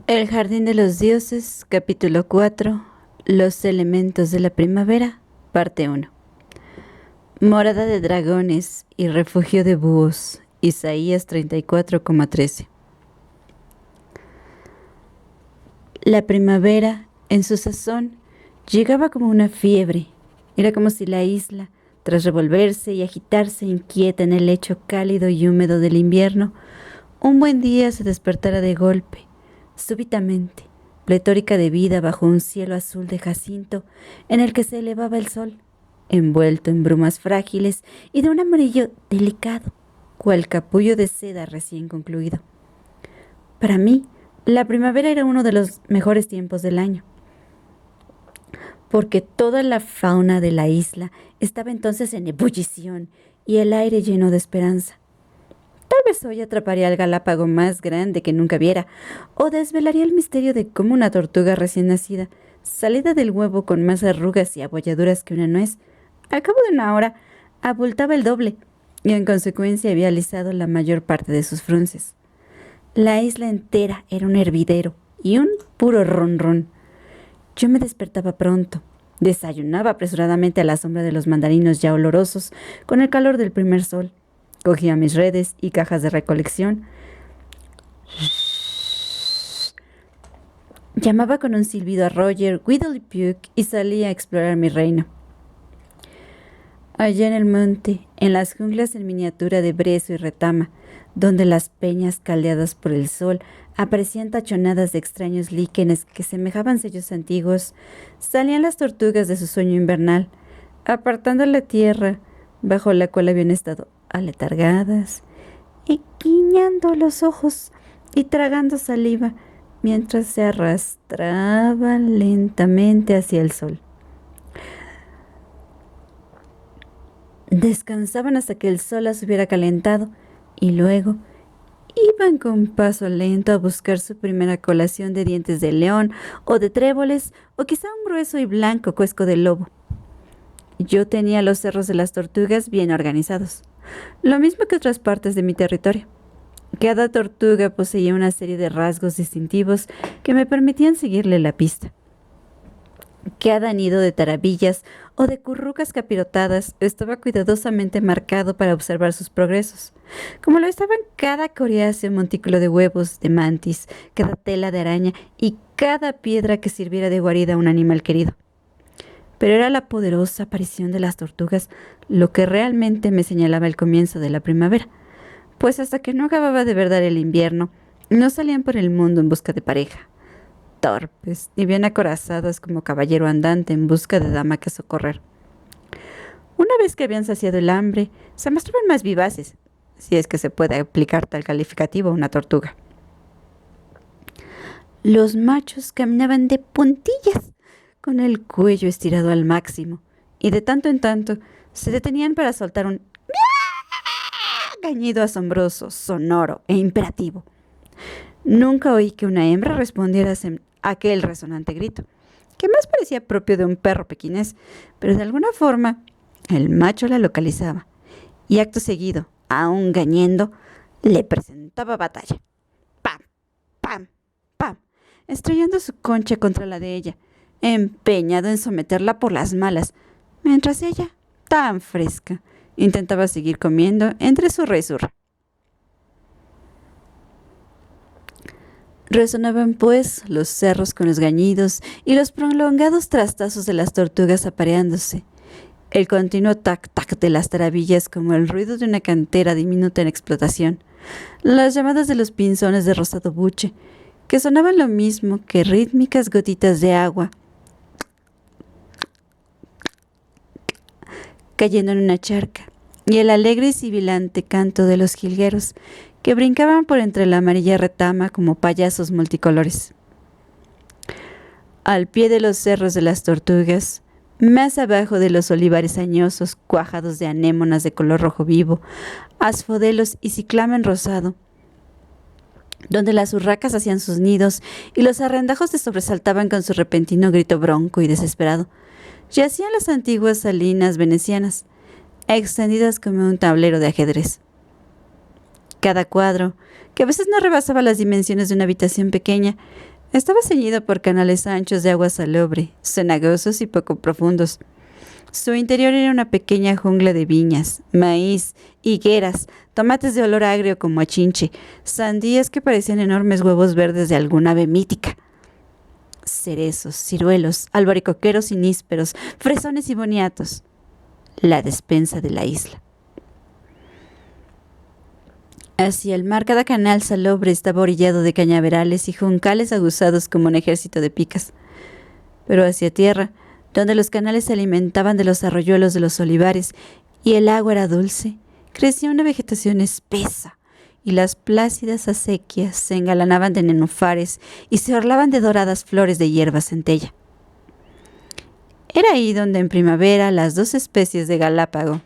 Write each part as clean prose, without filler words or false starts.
El Jardín de los Dioses, capítulo 4. Los elementos de la primavera, parte 1. Morada de dragones y refugio de búhos, Isaías 34,13. La primavera, en su sazón, llegaba como una fiebre. Era como si la isla, tras revolverse y agitarse inquieta en el lecho cálido y húmedo del invierno, un buen día se despertara de golpe, súbitamente, pletórica de vida bajo un cielo azul de jacinto en el que se elevaba el sol, envuelto en brumas frágiles y de un amarillo delicado, cual capullo de seda recién concluido. Para mí, la primavera era uno de los mejores tiempos del año, porque toda la fauna de la isla estaba entonces en ebullición y el aire lleno de esperanza. Tal vez hoy atraparía al galápago más grande que nunca viera, o desvelaría el misterio de cómo una tortuga recién nacida, salida del huevo con más arrugas y abolladuras que una nuez, al cabo de una hora abultaba el doble, y en consecuencia había alisado la mayor parte de sus frunces. La isla entera era un hervidero y un puro ronrón. Yo me despertaba pronto, desayunaba apresuradamente a la sombra de los mandarinos ya olorosos, con el calor del primer sol. Cogía mis redes y cajas de recolección. Llamaba con un silbido a Roger, Whittle y Puke y salía a explorar mi reino. Allá en el monte, en las junglas en miniatura de brezo y retama, donde las peñas caldeadas por el sol aparecían tachonadas de extraños líquenes que semejaban sellos antiguos, salían las tortugas de su sueño invernal, apartando la tierra bajo la cual habían estado aletargadas y guiñando los ojos y tragando saliva mientras se arrastraban lentamente hacia el sol. Descansaban hasta que el sol las hubiera calentado y luego iban con paso lento a buscar su primera colación de dientes de león o de tréboles o quizá un grueso y blanco cuesco de lobo. Yo tenía los cerros de las tortugas bien organizados, lo mismo que otras partes de mi territorio. Cada tortuga poseía una serie de rasgos distintivos que me permitían seguirle la pista. Cada nido de tarabillas o de currucas capirotadas estaba cuidadosamente marcado para observar sus progresos, como lo estaban cada coriáceo montículo de huevos de mantis, cada tela de araña y cada piedra que sirviera de guarida a un animal querido. Pero era la poderosa aparición de las tortugas lo que realmente me señalaba el comienzo de la primavera, pues hasta que no acababa de verdad el invierno, no salían por el mundo en busca de pareja, torpes y bien acorazadas como caballero andante en busca de dama que socorrer. Una vez que habían saciado el hambre, se mostraban más vivaces, si es que se puede aplicar tal calificativo a una tortuga. Los machos caminaban de puntillas, con el cuello estirado al máximo, y de tanto en tanto se detenían para soltar un gañido asombroso, sonoro e imperativo. Nunca oí que una hembra respondiera a aquel resonante grito, que más parecía propio de un perro pequinés, pero de alguna forma el macho la localizaba, y acto seguido, aún gañendo, le presentaba batalla. ¡Pam! ¡Pam! ¡Pam! Estrellando su concha contra la de ella, empeñado en someterla por las malas, mientras ella, tan fresca, intentaba seguir comiendo entre zurra y zurra. Resonaban, pues, los cerros con los gañidos y los prolongados trastazos de las tortugas apareándose, el continuo tac-tac de las tarabillas como el ruido de una cantera diminuta en explotación, las llamadas de los pinzones de rosado buche, que sonaban lo mismo que rítmicas gotitas de agua cayendo en una charca, y el alegre y sibilante canto de los jilgueros que brincaban por entre la amarilla retama como payasos multicolores. Al pie de los cerros de las tortugas, más abajo de los olivares añosos cuajados de anémonas de color rojo vivo, asfodelos y ciclamen rosado, donde las urracas hacían sus nidos y los arrendajos se sobresaltaban con su repentino grito bronco y desesperado, yacían las antiguas salinas venecianas, extendidas como un tablero de ajedrez. Cada cuadro, que a veces no rebasaba las dimensiones de una habitación pequeña, Estaba ceñido por canales anchos de agua salobre, cenagosos y poco profundos. Su interior era una pequeña jungla de viñas, maíz, higueras, tomates de olor agrio como a chinche, sandías que parecían enormes huevos verdes de alguna ave mítica, cerezos, ciruelos, albaricoqueros y nísperos, fresones y boniatos. La despensa de la isla. Hacia el mar, cada canal salobre estaba orillado de cañaverales y juncales aguzados como un ejército de picas. Pero hacia tierra, donde los canales se alimentaban de los arroyuelos de los olivares y el agua era dulce, crecía una vegetación espesa, y las plácidas acequias se engalanaban de nenufares y se orlaban de doradas flores de hierba centella. Era ahí donde en primavera las dos especies de galápago,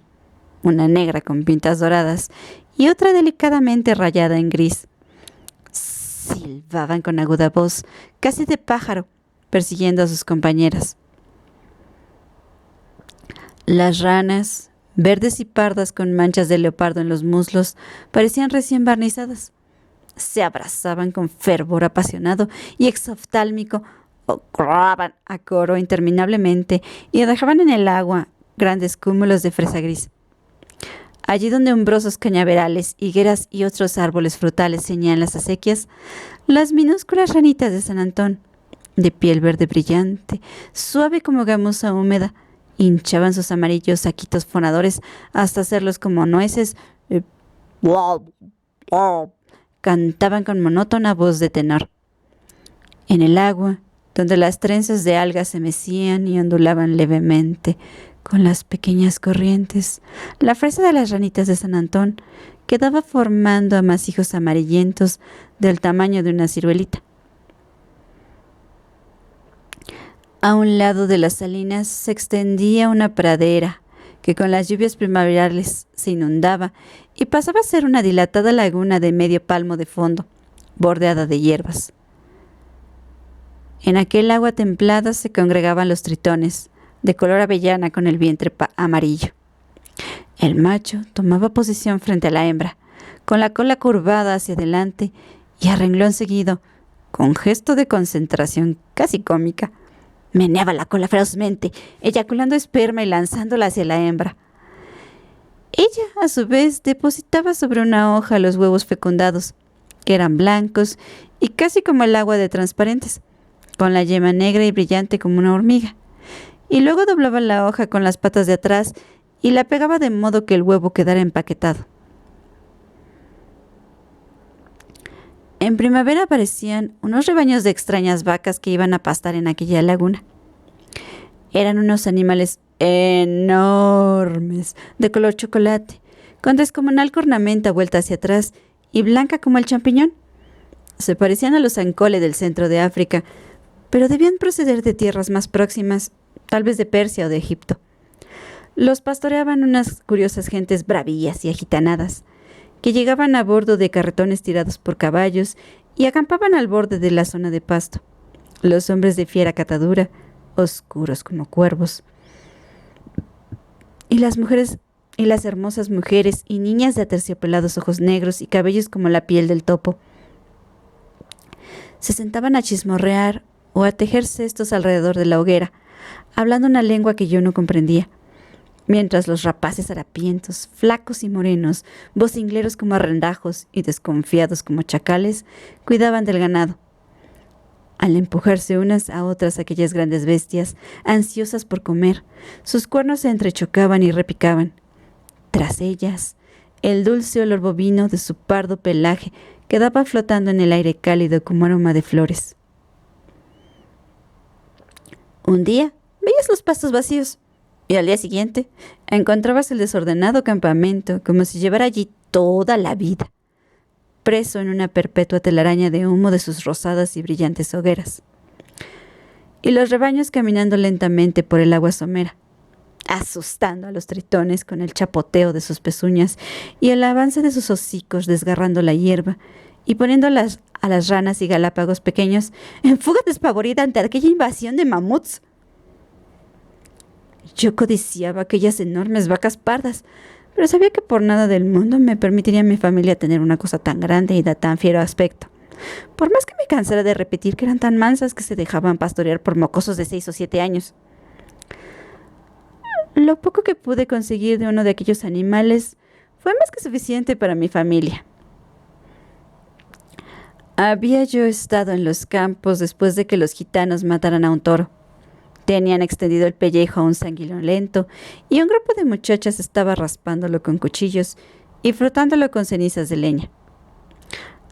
una negra con pintas doradas y otra delicadamente rayada en gris, silbaban con aguda voz, casi de pájaro, persiguiendo a sus compañeras. Las ranas, verdes y pardas con manchas de leopardo en los muslos, parecían recién barnizadas. Se abrazaban con fervor apasionado y exoftálmico, o croaban a coro interminablemente y dejaban en el agua grandes cúmulos de fresa gris. Allí donde umbrosos cañaverales, higueras y otros árboles frutales ceñían las acequias, las minúsculas ranitas de San Antón, de piel verde brillante, suave como gamuza húmeda, hinchaban sus amarillos saquitos fonadores hasta hacerlos como nueces. Cantaban con monótona voz de tenor. En el agua, donde las trenzas de algas se mecían y ondulaban levemente con las pequeñas corrientes, la fresa de las ranitas de San Antón quedaba formando amasijos amarillentos del tamaño de una ciruelita. A un lado de las salinas se extendía una pradera que con las lluvias primaverales se inundaba y pasaba a ser una dilatada laguna de medio palmo de fondo, bordeada de hierbas. En aquel agua templada se congregaban los tritones, de color avellana con el vientre amarillo. El macho tomaba posición frente a la hembra, con la cola curvada hacia adelante y a renglón seguido, con gesto de concentración casi cómica, meneaba la cola ferozmente, eyaculando esperma y lanzándola hacia la hembra. Ella, a su vez, depositaba sobre una hoja los huevos fecundados, que eran blancos y casi como el agua de transparentes, con la yema negra y brillante como una hormiga, y luego doblaba la hoja con las patas de atrás y la pegaba de modo que el huevo quedara empaquetado. En primavera aparecían unos rebaños de extrañas vacas que iban a pastar en aquella laguna. Eran unos animales enormes, de color chocolate, con descomunal cornamenta vuelta hacia atrás y blanca como el champiñón. Se parecían a los ancole del centro de África, pero debían proceder de tierras más próximas, tal vez de Persia o de Egipto. Los pastoreaban unas curiosas gentes bravías y agitanadas, que llegaban a bordo de carretones tirados por caballos y acampaban al borde de la zona de pasto. Los hombres de fiera catadura, oscuros como cuervos, y las mujeres y las hermosas mujeres y niñas de aterciopelados ojos negros y cabellos como la piel del topo. Se sentaban a chismorrear o a tejer cestos alrededor de la hoguera, hablando una lengua que yo no comprendía, mientras los rapaces harapientos, flacos y morenos, vocingleros como arrendajos y desconfiados como chacales, cuidaban del ganado. Al empujarse unas a otras aquellas grandes bestias, ansiosas por comer, sus cuernos se entrechocaban y repicaban. Tras ellas, el dulce olor bovino de su pardo pelaje quedaba flotando en el aire cálido como aroma de flores. Un día veías los pastos vacíos y al día siguiente encontrabas el desordenado campamento como si llevara allí toda la vida, preso en una perpetua telaraña de humo de sus rosadas y brillantes hogueras. Y los rebaños caminando lentamente por el agua somera, asustando a los tritones con el chapoteo de sus pezuñas y el avance de sus hocicos desgarrando la hierba y poniendo a las ranas y galápagos pequeños en fuga despavorida ante aquella invasión de mamuts. Yo codiciaba aquellas enormes vacas pardas, pero sabía que por nada del mundo me permitiría a mi familia tener una cosa tan grande y de tan fiero aspecto. por más que me cansara de repetir que eran tan mansas que se dejaban pastorear por mocosos de 6 o 7 años. Lo poco que pude conseguir de uno de aquellos animales fue más que suficiente para mi familia. Había yo estado en los campos después de que los gitanos mataran a un toro. Tenían extendido el pellejo a un sanguinolento y un grupo de muchachas estaba raspándolo con cuchillos y frotándolo con cenizas de leña.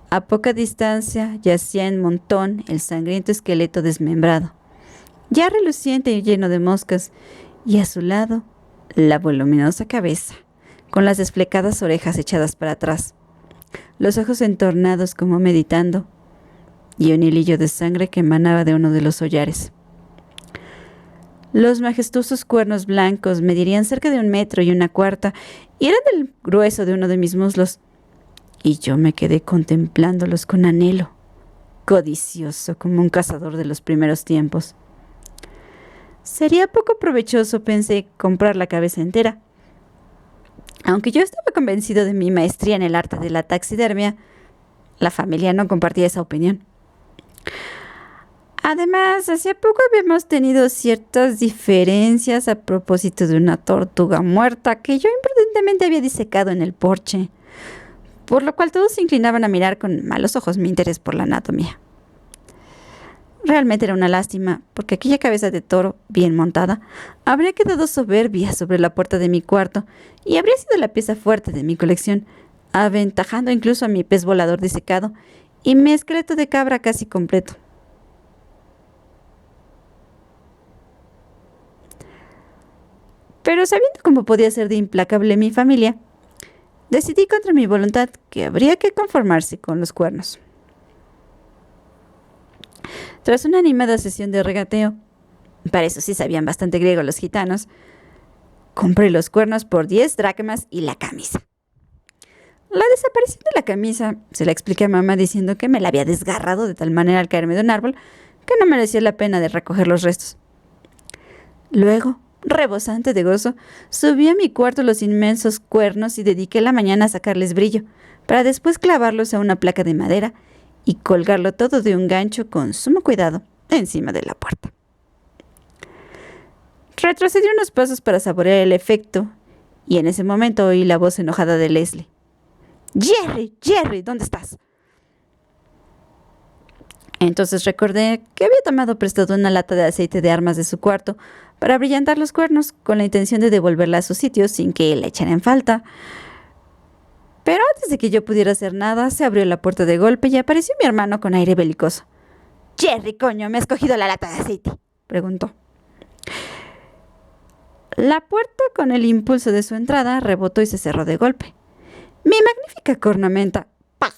A poca distancia yacía en montón el sangriento esqueleto desmembrado, ya reluciente y lleno de moscas, y a su lado la voluminosa cabeza, con las desflecadas orejas echadas para atrás, los ojos entornados como meditando, y un hilillo de sangre que emanaba de uno de los hollares. Los majestuosos cuernos blancos medirían cerca de 1,25 metros y eran del grueso de uno de mis muslos, y yo me quedé contemplándolos con anhelo, codicioso como un cazador de los primeros tiempos. Sería poco provechoso, pensé, comprar la cabeza entera. Aunque yo estaba convencido de mi maestría en el arte de la taxidermia, la familia no compartía esa opinión. Además, hacía poco habíamos tenido ciertas diferencias a propósito de una tortuga muerta que yo imprudentemente había disecado en el porche, por lo cual todos se inclinaban a mirar con malos ojos mi interés por la anatomía. Realmente era una lástima, porque aquella cabeza de toro, bien montada, habría quedado soberbia sobre la puerta de mi cuarto y habría sido la pieza fuerte de mi colección, aventajando incluso a mi pez volador disecado y mi esqueleto de cabra casi completo. Pero sabiendo cómo podía ser de implacable mi familia, decidí contra mi voluntad que habría que conformarse con los cuernos. Tras una animada sesión de regateo, para eso sí sabían bastante griego los gitanos, compré los cuernos por 10 dracmas y la camisa. La desaparición de la camisa se la expliqué a mamá diciendo que me la había desgarrado de tal manera al caerme de un árbol que no merecía la pena de recoger los restos. Luego, rebosante de gozo, subí a mi cuarto los inmensos cuernos y dediqué la mañana a sacarles brillo, para después clavarlos a una placa de madera y colgarlo todo de un gancho con sumo cuidado encima de la puerta. Retrocedí unos pasos para saborear el efecto y en ese momento oí la voz enojada de Leslie. «Jerry, Jerry, ¿dónde estás?» Entonces recordé que había tomado prestado una lata de aceite de armas de su cuarto para brillantar los cuernos con la intención de devolverla a su sitio sin que la echara en falta. Pero antes de que yo pudiera hacer nada, se abrió la puerta de golpe y apareció mi hermano con aire belicoso. «Jerry, coño, ¿me has cogido la lata de aceite?», preguntó. La puerta, con el impulso de su entrada, rebotó y se cerró de golpe. Mi magnífica cornamenta, ¡pah!,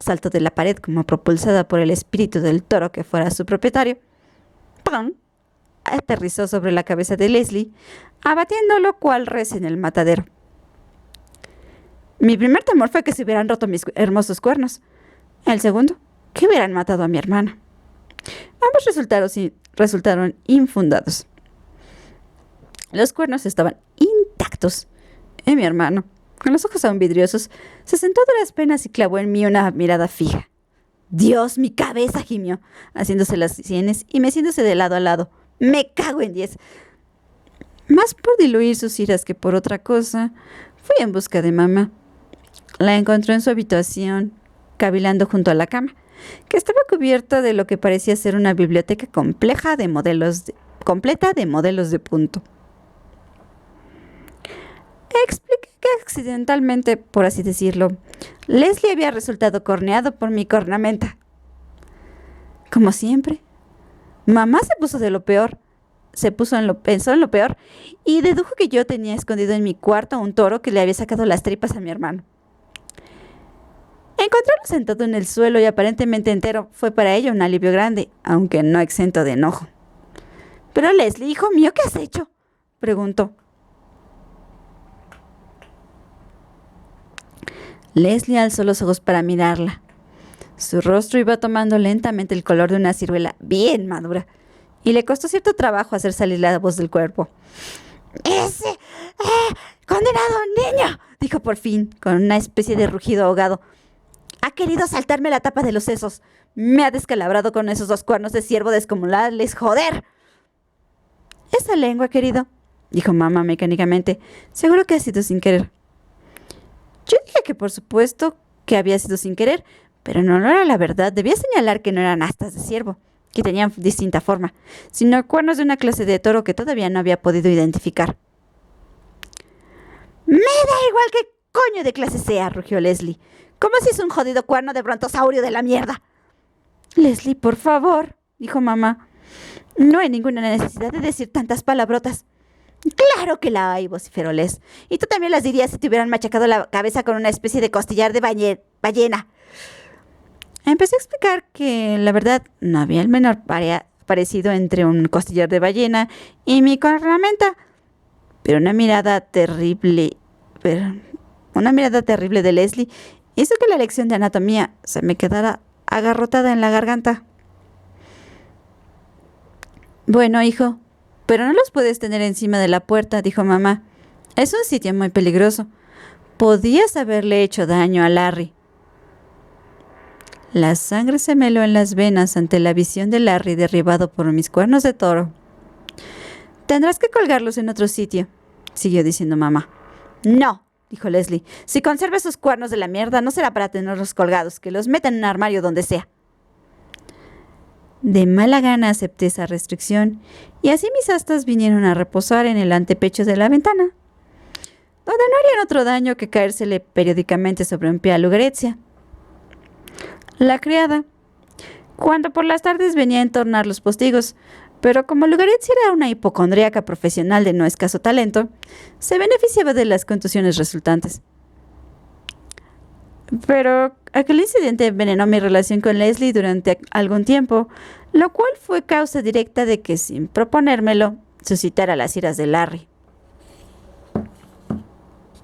saltó de la pared como propulsada por el espíritu del toro que fuera su propietario. ¡Pam!, aterrizó sobre la cabeza de Leslie, abatiéndolo cual res en el matadero. Mi primer temor fue que se hubieran roto mis hermosos cuernos. El segundo, que hubieran matado a mi hermano. Ambos resultaron infundados. Los cuernos estaban intactos, y mi hermano, con los ojos aún vidriosos, se sentó a duras penas y clavó en mí una mirada fija. «Dios, mi cabeza», gimió, haciéndose las sienes y meciéndose de lado a lado. «Me cago en 10». Más por diluir sus iras que por otra cosa, fui en busca de mamá. La encontré en su habitación, cavilando junto a la cama, que estaba cubierta de lo que parecía ser una biblioteca completa de modelos de punto. Expliqué que accidentalmente, por así decirlo, Leslie había resultado corneado por mi cornamenta. Como siempre, mamá pensó en lo peor y dedujo que yo tenía escondido en mi cuarto un toro que le había sacado las tripas a mi hermano. Encontrarlo sentado en el suelo y aparentemente entero fue para ella un alivio grande, aunque no exento de enojo. «Pero Leslie, hijo mío, ¿qué has hecho?», preguntó. Leslie alzó los ojos para mirarla. Su rostro iba tomando lentamente el color de una ciruela bien madura, y le costó cierto trabajo hacer salir la voz del cuerpo. «¡Ese condenado niño!», dijo por fin, con una especie de rugido ahogado. Ha querido saltarme la tapa de los sesos. Me ha descalabrado con esos 2 cuernos de ciervo descomunales, joder. Esa lengua, querido, dijo mamá mecánicamente. Seguro que ha sido sin querer. Yo dije que por supuesto que había sido sin querer, pero no era la verdad. Debía señalar que no eran astas de ciervo, que tenían distinta forma, sino cuernos de una clase de toro que todavía no había podido identificar. Me da igual qué coño de clase sea, rugió Leslie. ¿Cómo si es un jodido cuerno de brontosaurio de la mierda? Leslie, por favor, dijo mamá. No hay ninguna necesidad de decir tantas palabrotas. Claro que la hay, vociferó Les. Y tú también las dirías si te hubieran machacado la cabeza con una especie de costillar de ballena. Empecé a explicar que, la verdad, no había el menor parecido entre un costillar de ballena y mi cornamenta. Pero una mirada terrible de Leslie hizo que la lección de anatomía se me quedara agarrotada en la garganta. Bueno, hijo, pero no los puedes tener encima de la puerta, dijo mamá. Es un sitio muy peligroso. Podías haberle hecho daño a Larry. La sangre se me heló en las venas ante la visión de Larry derribado por mis cuernos de toro. Tendrás que colgarlos en otro sitio, siguió diciendo mamá. No, dijo Leslie. Si conserva esos cuernos de la mierda, no será para tenerlos colgados, que los meta en un armario donde sea. De mala gana acepté esa restricción, y así mis astas vinieron a reposar en el antepecho de la ventana, donde no harían otro daño que caérsele periódicamente sobre un pie a Lucrecia, la criada, cuando por las tardes venía a entornar los postigos, pero como Lucrecia era una hipocondríaca profesional de no escaso talento, se beneficiaba de las contusiones resultantes. Pero aquel incidente envenenó mi relación con Leslie durante algún tiempo, lo cual fue causa directa de que, sin proponérmelo, suscitara las iras de Larry.